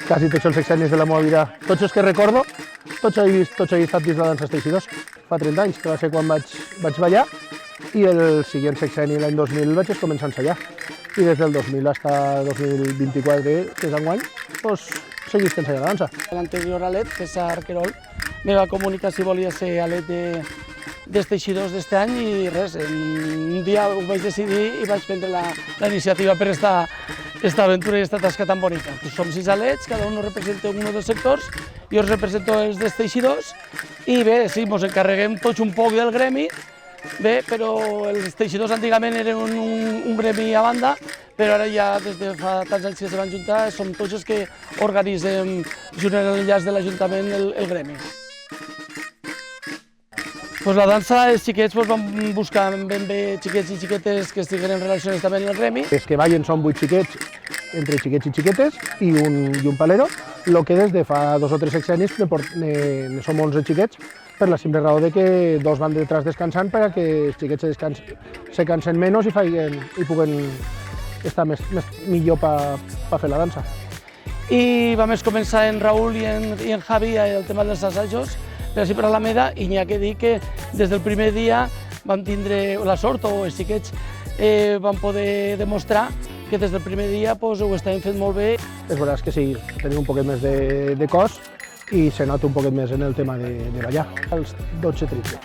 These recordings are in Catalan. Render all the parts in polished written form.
quasi tots els sexennis de la meva vida, tots els que recordo, tots he estat dins la dansa Teixidors. Fa 30 anys, que va ser quan vaig ballar, i el següent sexenni, l'any 2000, vaig començar a ensenyar. I des del 2000 fins al 2024, que és enguany, doncs seguís ensenyant la dansa. L'anterior alet, César Querol, me va comunicar si volia ser alet dels teixidors d'este any i res, un dia ho vaig decidir i vaig prendre la iniciativa per esta aventura i esta tasca tan bonica. Som 6 alets, cada un representa un dels sectors, jo represento els dels teixidors i bé, sí, ens encarreguem tots un poc del gremi. Bé, però els teixidors antigament eren un gremi a banda, però ara ja des de fa tants anys que se van juntar som tots els que organitzem junt amb l'enllaç de l'Ajuntament el gremi. La dansa, els xiquets van buscar ben bé xiquets i xiquetes que estiguen en relacions també amb el gremi. Els que ballen són 8 xiquets, entre xiquets i xiquetes, i un palero, el que des de fa 2 o 3 sexennis ne som 11 xiquets, per la simple raó de que 2 van detrás descansant perquè els xiquets se cansen menys i puguen estar millor per fer la dansa. I vam començar en Raül i en Javi el tema dels assajos per així per Alameda, i n'hi ha que dir que des del primer dia vam tindre la sort, o els xiquets van poder demostrar que des del primer dia ho estàvem fent molt bé. És veritat que sí, tenim un poquet més de cos i se nota un poquet més en el tema de ballar, els 12-13.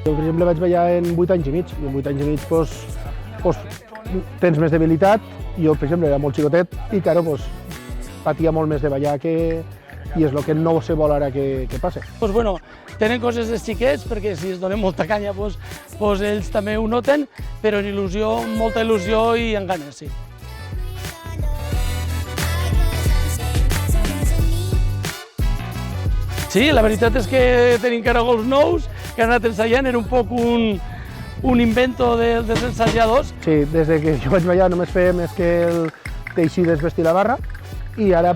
Jo, per exemple, vaig ballar en 8 anys i mig, i en 8 anys i mig tens més debilitat. Jo, per exemple, era molt xicotet i, claro, patia molt més de ballar i és el que no se vol ara que passi. Bueno, tenen coses dels xiquets, perquè si es donen molta canya, ells també ho noten, però en il·lusió, molta il·lusió i en ganes, sí. Sí, la veritat és que tenim caragols nous, que han anat ensaiant, era un poc un invento dels ensajadors. Sí, des que jo vaig ballar només fèiem més que el teixir desvestir la barra, i ara a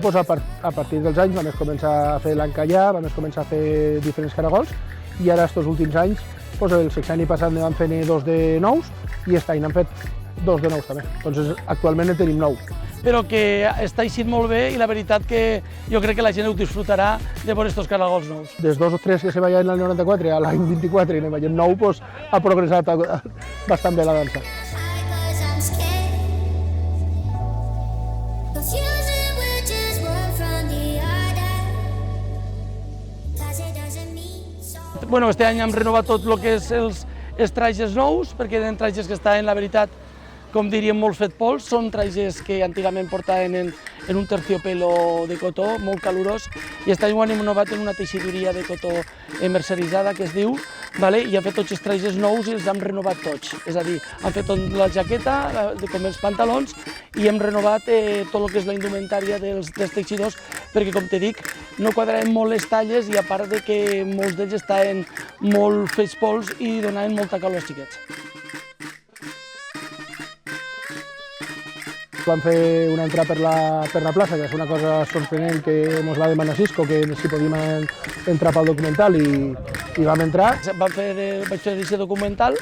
partir dels anys vam començar a fer l'encallar, vam començar a fer diferents caragols, i ara aquests últims anys, el sexenni passat ne vam fer 2 de nous i aquest any n'han fet 2 de nous també. Doncs actualment en tenim 9. Però que està eixint molt bé i la veritat que jo crec que la gent ho disfrutarà de veure aquests caragols nous. Des 2 o 3 que se ballen l'any 94 a l'any 24 i ne veiem 9, ha progressat bastant bé la dansa. Este any hem renovat tot el que és els trajes nous, perquè eren trajes que estaven, la veritat, com diríem, molt fet pols. Són trajes que antigament portaven en un terciopelo de cotó, molt calorós, i aquest any ho han renovat en una teixidoria de cotó merceritzada, que es diu, i han fet tots els trajes nous i els hem renovat tots. És a dir, han fet la jaqueta, com els pantalons, i hem renovat tot el que és la indumentària dels teixidors, perquè, com te dic, no quadraven molt les talles i a part de que molts d'ells estaven molt fets pols i donaven molta calor als xiquets. Vam fer una entrada per la plaça, que és una cosa sorprenent que ens va demanar Cisco, que si podíem entrar pel documental, i vam entrar. Vaig fer aquest documental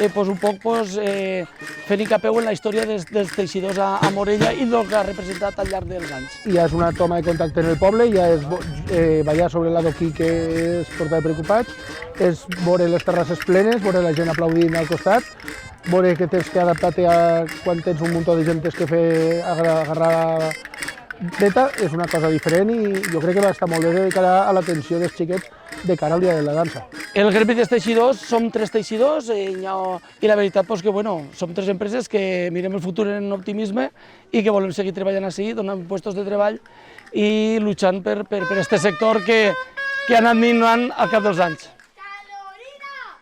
un poc fent hincapié en la història dels teixidors a Morella i el que ha representat al llarg dels anys. Ja és una toma de contacte en el poble, ja és ballar sobre l'adoquí que es porta de preocupats, és veure les terrasses plenes, veure la gent aplaudint al costat, veure que tens que adaptar-te quan tens un munt de gent que fer agarrar dreta, és una cosa diferent i jo crec que va estar molt bé de cara a l'atenció dels xiquets de cara al dia de la dansa. El gremi dels teixidors som 3 teixidors i la veritat que som 3 empreses que mirem el futur en optimisme i que volem seguir treballant així, donant llocs de treball i lluitant per aquest sector que ha anat minvant al cap dels anys.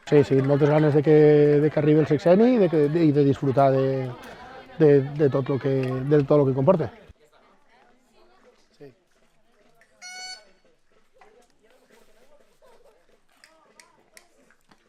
Sí, moltes ganes de que arribi el sexenni i de disfrutar de tot el que comporta.